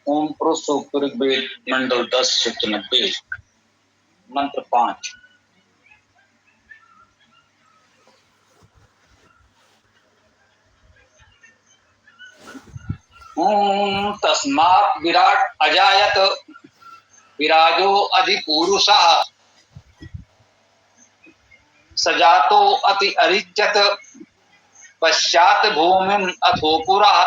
ओम पुरुषो ऋग्वेद मंडल 10 सूत्र 90 मंत्र 5। ओम तस्मात् विराट अजायत विराजो अधिपुरुषः सजातो अति अरिज्यत पश्चात भूमिम अथोपुरः।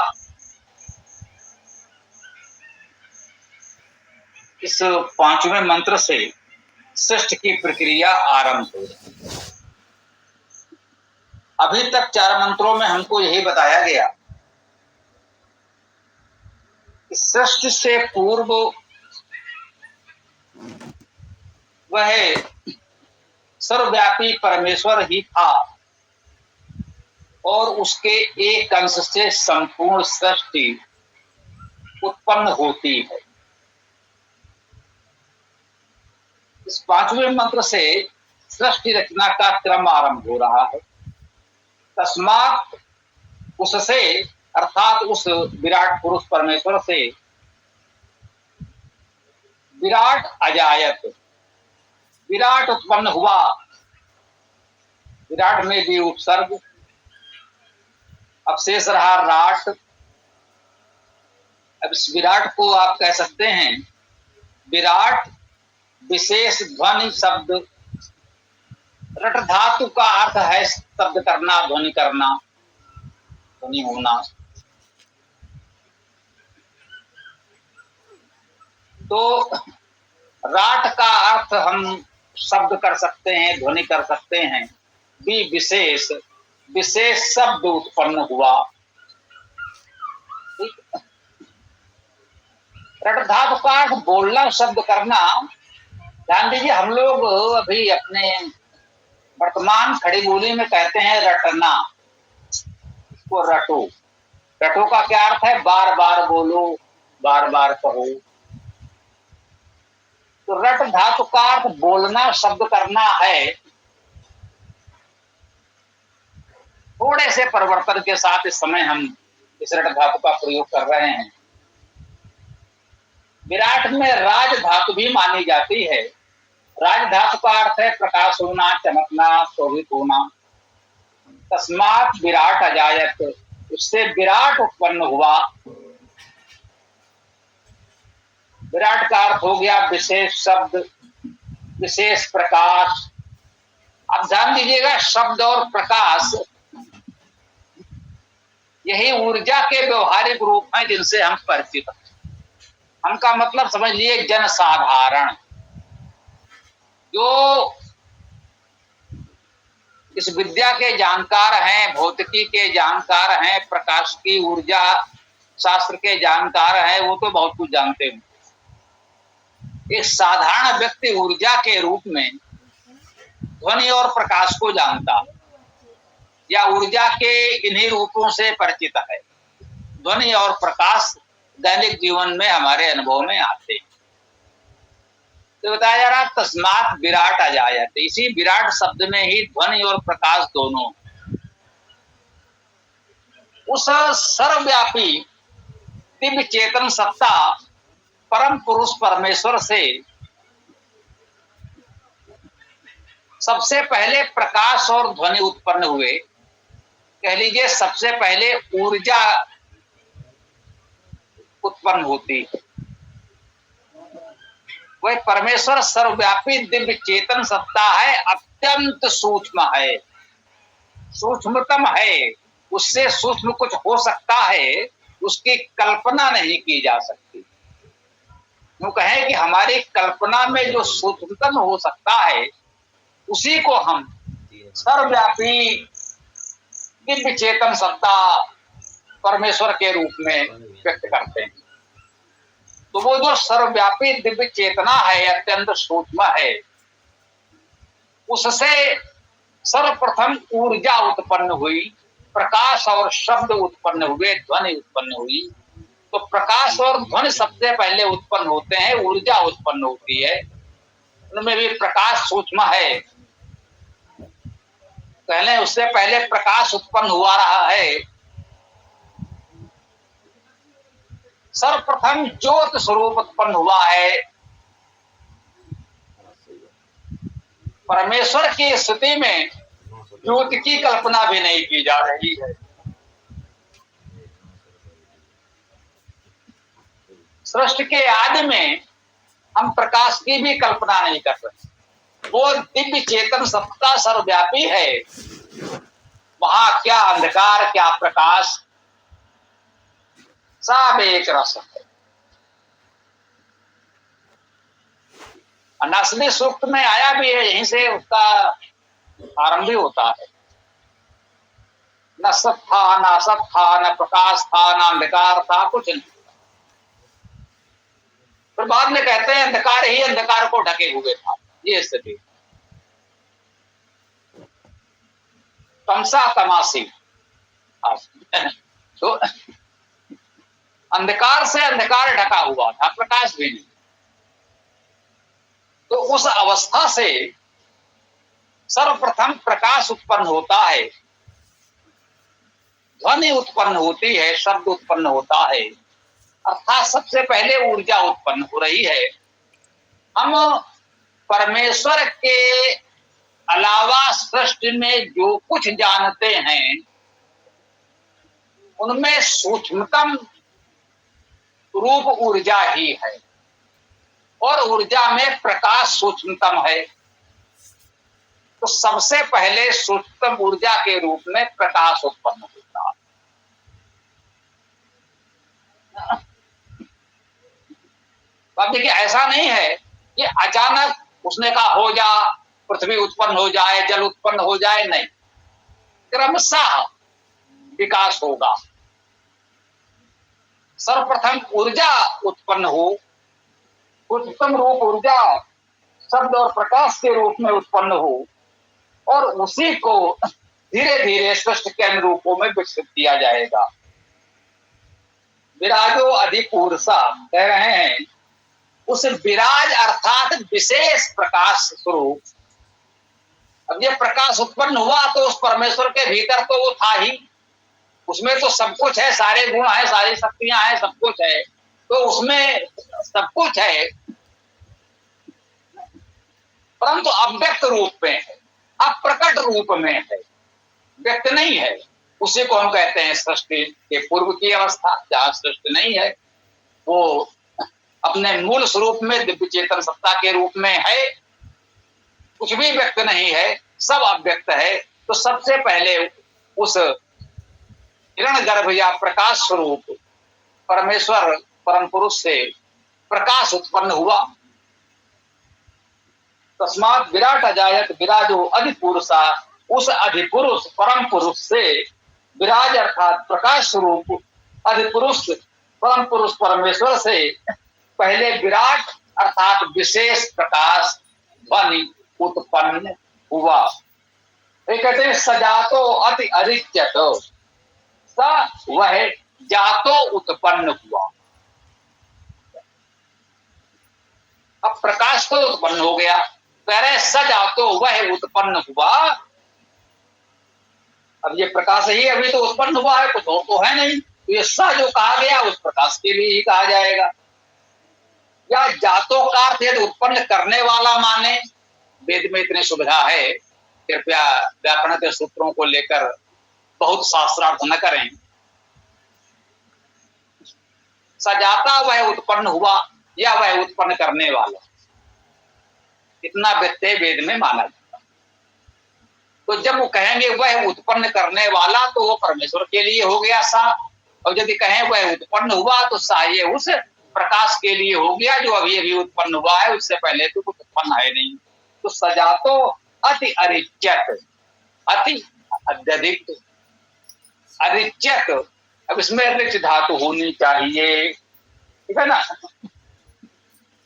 इस पांचवें मंत्र से सृष्टि की प्रक्रिया आरंभ हो रही। अभी तक 4 मंत्रों में हमको यही बताया गया कि सृष्टि से पूर्व वह सर्वव्यापी परमेश्वर ही था और उसके एक अंश से संपूर्ण सृष्टि उत्पन्न होती है। इस पांचवें मंत्र से सृष्टि रचना का क्रम आरंभ हो रहा है। तस्मात् उससे अर्थात उस विराट पुरुष परमेश्वर से विराट अजायत विराट उत्पन्न हुआ। विराट में भी उपसर्ग, अब शेष रहा राट। अब इस विराट को आप कह सकते हैं विराट विशेष ध्वनि शब्द। रट धातु का अर्थ है शब्द करना, ध्वनि करना, ध्वनि होना। तो राट का अर्थ हम शब्द कर सकते हैं, ध्वनि कर सकते हैं। भी विशेष विशेष शब्द उत्पन्न हुआ। रट धातु का अर्थ बोलना, शब्द करना। ध्यान दीजिए, हम लोग अभी अपने वर्तमान खड़ी बोली में कहते हैं रटना, इसको रटो। रटो का क्या अर्थ है? बार बार बोलो, बार बार कहो। तो रट धातु का अर्थ बोलना, शब्द करना है। थोड़े से परिवर्तन के साथ इस समय हम इस रट धातु का प्रयोग कर रहे हैं। विराट में राज धातु भी मानी जाती है। राज धातु का अर्थ है प्रकाश होना, चमकना, शोभित होना। तस्मात् विराट अजायत, उससे विराट उत्पन्न हुआ। विराट का अर्थ हो गया विशेष शब्द, विशेष प्रकाश। अब ध्यान दीजिएगा, शब्द और प्रकाश यही ऊर्जा के व्यवहारिक रूप हैं जिनसे हम परिचित हैं। हम का मतलब समझ लिए जनसाधारण, जो इस विद्या के जानकार हैं, भौतिकी के जानकार हैं, प्रकाश की ऊर्जा शास्त्र के जानकार हैं, वो तो बहुत कुछ जानते हैं। एक साधारण व्यक्ति ऊर्जा के रूप में ध्वनि और प्रकाश को जानता है या ऊर्जा के इन्हीं रूपों से परिचित है। ध्वनि और प्रकाश दैनिक जीवन में हमारे अनुभव में आते हैं। तो बताया जा रहा तस्मात् विराट अजायत, इसी विराट शब्द में ही ध्वनि और प्रकाश दोनों। उस सर्वव्यापी दिव्य चेतन सत्ता परम पुरुष परमेश्वर से सबसे पहले प्रकाश और ध्वनि उत्पन्न हुए। कह लीजिए सबसे पहले ऊर्जा उत्पन्न होती है। वह परमेश्वर सर्वव्यापी दिव्य चेतन सत्ता है, अत्यंत सूक्ष्म है, सूक्ष्मतम है। उससे सूक्ष्म कुछ हो सकता है, उसकी कल्पना नहीं की जा सकती। यूं कहें कि हमारी कल्पना में जो सूक्ष्मतम हो सकता है उसी को हम सर्वव्यापी दिव्य चेतन सत्ता परमेश्वर के रूप में व्यक्त करते हैं। तो वो जो सर्वव्यापी दिव्य चेतना है, अत्यंत सूक्ष्म है, उससे सर्वप्रथम ऊर्जा उत्पन्न हुई, प्रकाश और शब्द उत्पन्न हुए, ध्वनि उत्पन्न हुई। तो प्रकाश और ध्वनि सबसे पहले उत्पन्न होते हैं, ऊर्जा उत्पन्न होती है। उनमें भी प्रकाश सूक्ष्म है, पहले उससे पहले प्रकाश उत्पन्न हुआ रहा है। सर्वप्रथम ज्योत स्वरूप उत्पन्न हुआ है। परमेश्वर की स्थिति में ज्योत की कल्पना भी नहीं की जा रही है। सृष्टि के आदि में हम प्रकाश की भी कल्पना नहीं कर सकते। वो दिव्य चेतन सत्ता सर्वव्यापी है, वहां क्या अंधकार क्या प्रकाश, सब एक रस है। नस्ली सूक्त में आया भी है, यहीं से उसका आरंभ भी होता है। न सत था न असत था, न प्रकाश था न अंधकार था, कुछ नहीं। फिर बाद में कहते हैं अंधकार ही अंधकार को ढके हुए था। ये स्थिति तमसा तमासी। तो अंधकार से अंधकार ढका हुआ था, प्रकाश भी नहीं। तो उस अवस्था से सर्वप्रथम प्रकाश उत्पन्न होता है, ध्वनि उत्पन्न होती है, शब्द उत्पन्न होता है, अर्थात सबसे पहले ऊर्जा उत्पन्न हो रही है। हम परमेश्वर के अलावा सृष्टि में जो कुछ जानते हैं उनमें सूक्ष्मतम रूप ऊर्जा ही है, और ऊर्जा में प्रकाश सूक्ष्मतम है। तो सबसे पहले सूक्ष्मतम ऊर्जा के रूप में प्रकाश उत्पन्न होता है। अब देखिए, ऐसा नहीं है कि अचानक उसने कहा हो जा, पृथ्वी उत्पन्न हो जाए, जल उत्पन्न हो जाए, नहीं, क्रमशः विकास होगा। सर्वप्रथम ऊर्जा उत्पन्न हो, उच्चतम रूप ऊर्जा शब्द और प्रकाश के रूप में उत्पन्न हो, और उसी को धीरे धीरे सृष्टि के अनुरूपों में विकसित किया जाएगा। विराजो अधिपूर्षा कह रहे हैं, उस विराज अर्थात विशेष प्रकाश स्वरूप। अब ये प्रकाश उत्पन्न हुआ तो उस परमेश्वर के भीतर तो वो था ही, उसमें तो सब कुछ है, सारे गुण है, सारी शक्तियां हैं, सब कुछ है, तो उसमें सब कुछ है, परंतु अव्यक्त रूप में है, अप्रकट रूप में है, व्यक्त नहीं है। उसी को हम कहते हैं सृष्टि के पूर्व की अवस्था, जहां सृष्टि नहीं है, वो अपने मूल स्वरूप में दिव्य चेतन सत्ता के रूप में है, कुछ भी व्यक्त नहीं है, सब अव्यक्त है। तो सबसे पहले उस हिरण्यगर्भ या प्रकाश स्वरूप परमेश्वर परम पुरुष से प्रकाश उत्पन्न हुआ। तस्मात् विराट अजायत विराजो अधिपुरुषा, उस अधिपुरुष परम पुरुष से विराज अर्थात प्रकाश स्वरूप अधिपुरुष परम पुरुष परमेश्वर से पहले विराट अर्थात विशेष प्रकाश ध्वनि उत्पन्न हुआ। ये कहते हैं सजातो अति अरिच्यत, स वह जातो उत्पन्न हुआ। अब प्रकाश तो उत्पन्न हो गया, पहले सजातो वह उत्पन्न हुआ। अब ये प्रकाश ही अभी तो उत्पन्न हुआ है, कुछ और तो है नहीं, तो ये स जो कहा गया उस प्रकाश के लिए ही कहा जाएगा। या जातो का अर्थ यदि उत्पन्न करने वाला माने, वेद में इतनी सुविधा है, कृपया व्याकरण के सूत्रों को लेकर बहुत शास्त्रार्थ न करें। सजाता वह उत्पन्न हुआ, या वह उत्पन्न करने वाला, इतना व्यत्यय वेद में माना जाता। तो जब वो कहेंगे वह उत्पन्न करने वाला, तो वो परमेश्वर के लिए हो गया सा, और यदि कहें वह उत्पन्न हुआ तो सा ये उस प्रकाश के लिए हो गया जो अभी अभी उत्पन्न हुआ है, उससे पहले तो कुछ उत्पन्न है नहीं। तो सजातो अति अरिच्यत, अति अत्यधिक अरिच्यत। अब इसमें रिच धातु होनी चाहिए, ठीक है ना।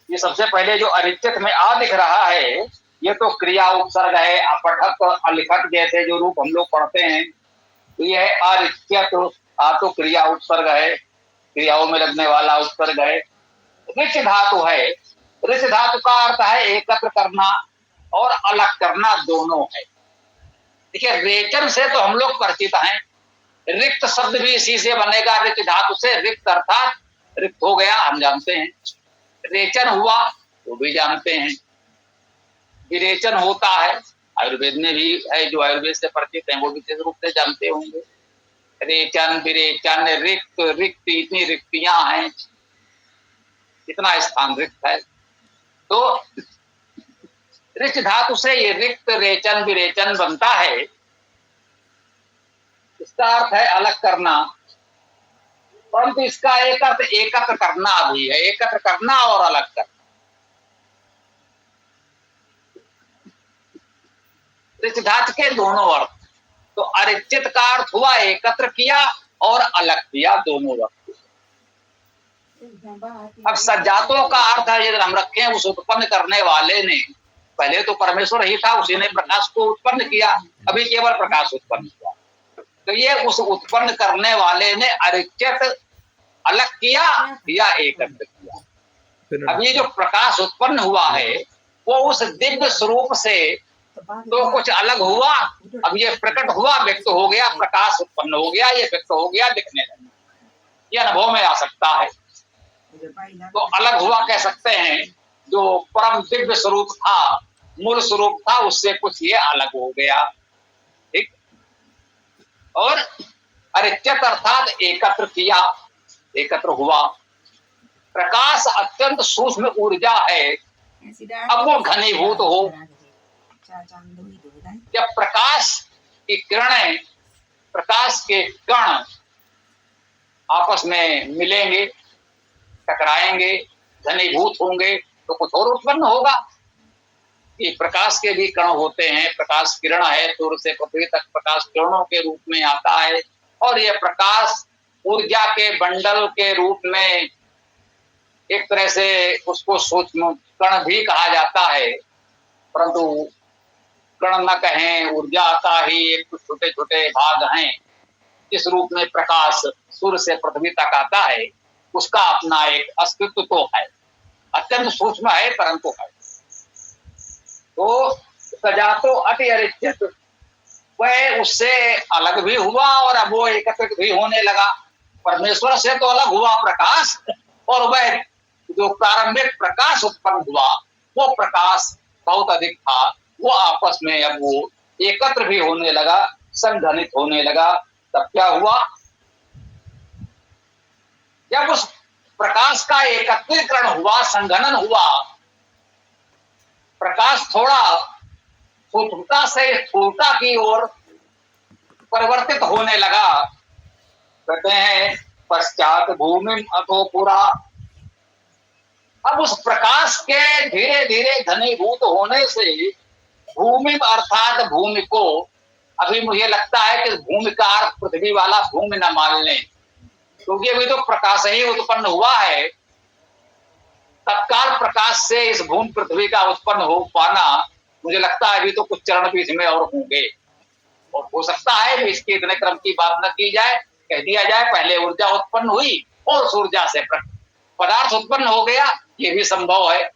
ये सबसे पहले जो अरिच्यत में आ दिख रहा है, ये तो क्रिया उपसर्ग है, अपठक अलिखत जैसे जो रूप हम लोग पढ़ते हैं, तो ये है अरिच्यत। आ तो क्रिया उपसर्ग है, क्रियाओं में लगने वाला उपसर्ग है। रिच धातु है, रिच धातु का अर्थ है एकत्र करना और अलग करना, दोनों है। देखिए, रेचन से तो हम लोग परिचित हैं, रिक्त शब्द भी इसी से बनेगा, रिच धातु से, रिक्त अर्थात रिक्त हो गया हम जानते हैं, रेचन हुआ वो भी जानते हैं, विरेचन होता है आयुर्वेद में भी है, जो आयुर्वेद से परिचित हैं वो विशेष रूप से जानते होंगे। रेचन विरेचन रिक्त रिक्त, इतनी रिक्तियां हैं, इतना स्थान रिक्त है। तो रिच धातु से ये रिक्त रेचन विरेचन बनता है। इसका अर्थ है अलग करना, परंतु इसका एक अर्थ एकत्र करना भी है, एकत्र करना और अलग करना। रिच धातु के दोनों अर्थ, तो अरिचित का अर्थ हुआ एकत्र किया और अलग किया, दोनों अर्थ। अब सज्जातों का अर्थ है यदि हम रखें उस उत्पन्न करने वाले ने, पहले तो परमेश्वर ही था, उसी ने प्रकाश को उत्पन्न किया, अभी केवल प्रकाश उत्पन्न हुआ, तो ये उस उत्पन्न करने वाले ने अरिचित अलग किया या एकत्र किया। अब ये जो प्रकाश उत्पन्न हुआ है वो उस दिव्य स्वरूप से तो कुछ अलग हुआ, अब ये प्रकट हुआ, व्यक्त हो गया, प्रकाश उत्पन्न हो गया, ये व्यक्त हो गया, दिखने लगा, ये अनुभव में आ सकता है। तो अलग हुआ कह सकते हैं, जो परम दिव्य स्वरूप था, मूल स्वरूप था, उससे कुछ ये अलग हो गया, ठीक। और अरिचित अर्थात एकत्र किया, एकत्र हुआ। प्रकाश अत्यंत सूक्ष्म ऊर्जा है, अब वो घनीभूत हो। जब प्रकाश की किरणें, प्रकाश के कण आपस में मिलेंगे, टकराएंगे, घनीभूत होंगे, तो कुछ और उत्पन्न होगा। कि प्रकाश के भी कण होते हैं, प्रकाश किरण है, सूर्य से पृथ्वी तक प्रकाश किरणों के रूप में आता है, और यह प्रकाश ऊर्जा के बंडल के रूप में एक तरह से उसको सूक्ष्म कण भी कहा जाता है, परंतु कण न कहें, ऊर्जा का ही एक छोटे छोटे भाग हैं। इस रूप में प्रकाश सूर्य से पृथ्वी तक आता है, उसका अपना एक अस्तित्व तो है, अत्यंत सूक्ष्म है परंतु है। तो सजातो अति अरिचित, वह उससे अलग भी हुआ और अब वो एकत्रित भी होने लगा। परमेश्वर से तो अलग हुआ प्रकाश, और वह जो प्रारंभिक प्रकाश उत्पन्न हुआ वो प्रकाश बहुत अधिक था, वो आपस में अब वो एकत्र भी होने लगा, संघनित होने लगा। तब क्या हुआ, जब उस प्रकाश का एकत्रीकरण हुआ, संघनन हुआ, प्रकाश थोड़ा सूक्ष्मता से स्थूलता की ओर परिवर्तित होने लगा। कहते हैं पश्चात भूमि अथो पुरा, अब उस प्रकाश के धीरे धीरे घनीभूत होने से भूमि अर्थात भूमि को, अभी मुझे लगता है कि भूमि का अर्थ पृथ्वी वाला भूमि न मान लें, क्योंकि अभी तो प्रकाश ही उत्पन्न हुआ है। तत्काल प्रकाश से इस भूमि पृथ्वी का उत्पन्न हो पाना, मुझे लगता है अभी तो कुछ चरण भी इसमें और होंगे, और हो सकता है इसके इतने क्रम की बात न की जाए, कह दिया जाए पहले ऊर्जा उत्पन्न हुई और उस ऊर्जा से पदार्थ उत्पन्न हो गया, ये भी संभव है।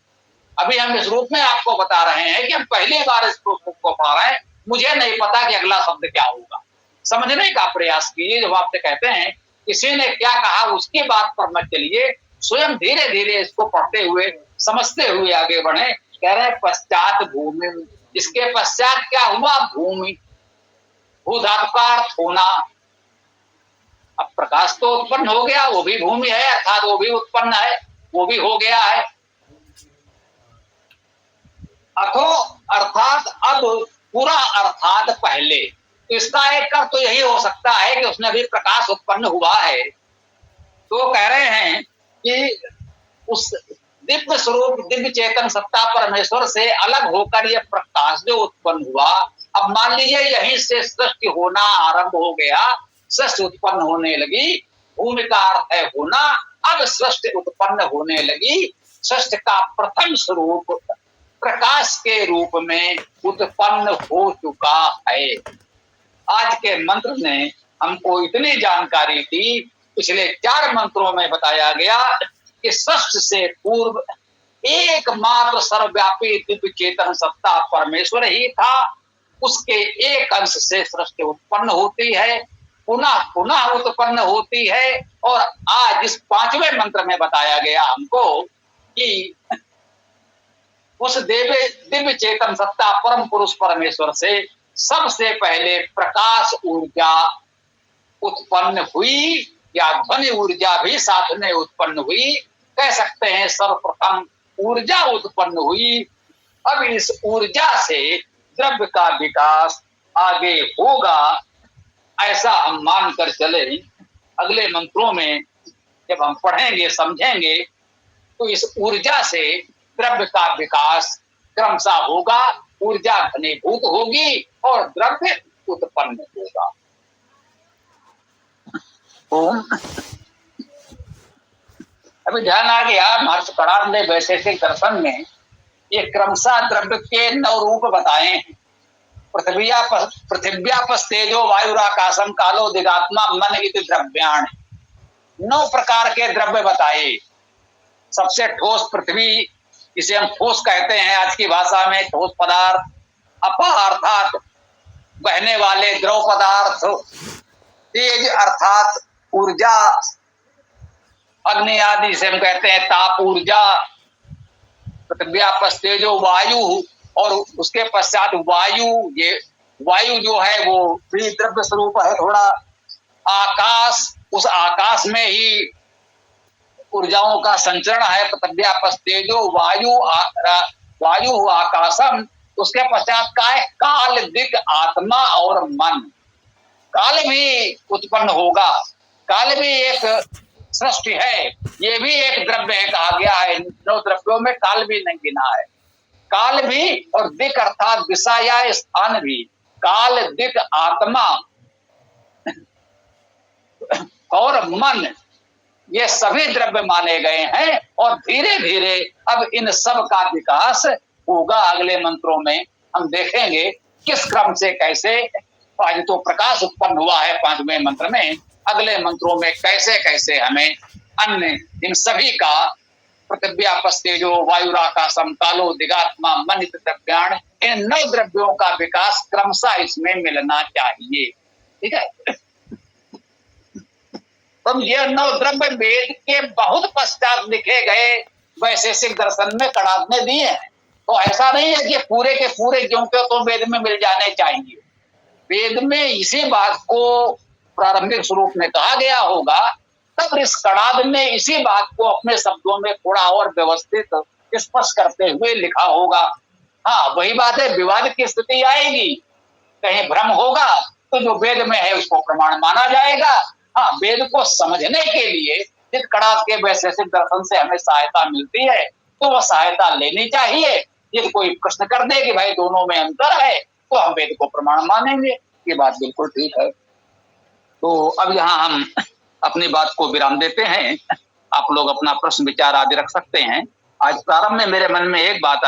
अभी हम इस रूप में आपको बता रहे हैं कि हम पहली बार इस को पढ़ रहे हैं, मुझे नहीं पता कि अगला शब्द क्या होगा। समझने का प्रयास कीजिए, जब आपसे कहते हैं किसी ने क्या कहा उसकी बात पर मत चलिए, स्वयं धीरे धीरे इसको पढ़ते हुए समझते हुए आगे बढ़े। कह रहे हैं पश्चात भूमि, इसके पश्चात क्या हुआ, भूमि, भू धातु का अर्थ होना। अब प्रकाश तो उत्पन्न हो गया, वो भी भूमि है, अर्थात वो भी उत्पन्न है, वो भी हो गया है। अथो अर्थात अब, पूरा अर्थात पहले, तो इसका एक अर्थ तो यही हो सकता है कि उसने भी प्रकाश उत्पन्न हुआ है। तो कह रहे हैं कि उस दिव्य स्वरूप दिव्य चेतन सत्ता परमेश्वर से अलग होकर यह प्रकाश जो उत्पन्न हुआ, अब मान लीजिए यहीं से सृष्टि होना आरंभ हो गया, सृष्टि उत्पन्न होने लगी, भूमि का अर्थ है होना, अब सृष्टि उत्पन्न होने लगी। सृष्टि का प्रथम स्वरूप प्रकाश के रूप में उत्पन्न हो चुका है। आज के मंत्र ने हमको इतनी जानकारी दी, पिछले 4 मंत्रों में बताया गया कि सृष्टि से पूर्व एकमात्र सर्वव्यापी दिव्य चेतन सत्ता परमेश्वर ही था, उसके एक अंश से सृष्टि उत्पन्न होती है। पुनः पुनः उत्पन्न होती है। और आज इस 5वें मंत्र में बताया गया हमको कि उस दिव्य चेतन सत्ता परम पुरुष परमेश्वर से सबसे पहले प्रकाश ऊर्जा उत्पन्न हुई, या ध्वनि ऊर्जा भी साथ में उत्पन्न हुई। कह सकते हैं सर्वप्रथम ऊर्जा उत्पन्न हुई। अब इस ऊर्जा से द्रव्य का विकास आगे होगा, ऐसा हम मानकर चले। अगले मंत्रों में जब हम पढ़ेंगे समझेंगे तो इस ऊर्जा से द्रव्य का विकास क्रमशः होगा, ऊर्जा घनीभूत होगी और द्रव्य उत्पन्न होगा। ओम। अभी ध्यान आ गया, महर्षि कणाद ने वैशेषिक दर्शन में ये क्रमशः द्रव्य के 9 रूप बताए हैं। पृथिव्यापस तेजो वायुराकाशम कालो दिगात्मा मन इति द्रव्याण। 9 प्रकार के द्रव्य बताए। सबसे ठोस पृथ्वी, इसे हम ठोस कहते हैं आज की भाषा में, ठोस पदार्थ। अपा अर्थात बहने वाले द्रव पदार्थ। तेज अर्थात ऊर्जा, अग्नि आदि जिसे हम कहते हैं ताप ऊर्जा। पृथिव्यापस तेजो वायु, और उसके पश्चात वायु, ये वायु जो है वो भी द्रव्य स्वरूप है थोड़ा। आकाश, उस आकाश में ही ऊर्जाओं का संचरण है। पृथिव्यापस तेजो वायु आकाशम। उसके पश्चात का है काल, दिक्, आत्मा और मन। काल भी उत्पन्न होगा। काल भी एक सृष्टि है, ये भी एक द्रव्य है, कहा गया है। 9 द्रव्यों में काल भी नहीं गिना है। काल भी और दिक् अर्थात दिशा या स्थान भी। काल, दिक्, आत्मा और मन, ये सभी द्रव्य माने गए हैं। और धीरे धीरे अब इन सब का विकास होगा। अगले मंत्रों में हम देखेंगे किस क्रम से कैसे। आज तो प्रकाश उत्पन्न हुआ है 5वें मंत्र में, अगले मंत्रों में कैसे कैसे हमें अन्य इन सभी का पृथिव्यापस तेजो वायुराकाशम कालो दिगात्मा मन इति द्रव्याण, इन 9 द्रव्यों का विकास क्रमशः इसमें मिलना चाहिए। ठीक है। तो ये 9 द्रव्य वेद के बहुत पश्चात लिखे गए वैशेषिक दर्शन में कणाद ने दिए हैं। तो ऐसा नहीं है कि पूरे के पूरे क्यों तो वेद में मिल जाने चाहिए। वेद में इसी बात को प्रारंभिक स्वरूप में कहा गया होगा, तब इस कणाद ने इसी बात को अपने शब्दों में थोड़ा और व्यवस्थित स्पष्ट करते हुए लिखा होगा। हाँ, वही बात है, विवाद की स्थिति आएगी, कहीं भ्रम होगा तो जो वेद में है उसको प्रमाण माना जाएगा। हाँ, वेद को समझने के लिए जिस कणाद के वैशेषिक दर्शन से हमें सहायता मिलती है तो वह सहायता लेनी चाहिए। यदि कोई प्रश्न कर दे कि भाई दोनों में अंतर है, तो हम वेद को प्रमाण मानेंगे। ये बात बिल्कुल ठीक है। तो अब यहाँ हम अपनी बात को विराम देते हैं। आप लोग अपना प्रश्न विचार आदि रख सकते हैं। आज प्रारंभ में मेरे मन में एक बात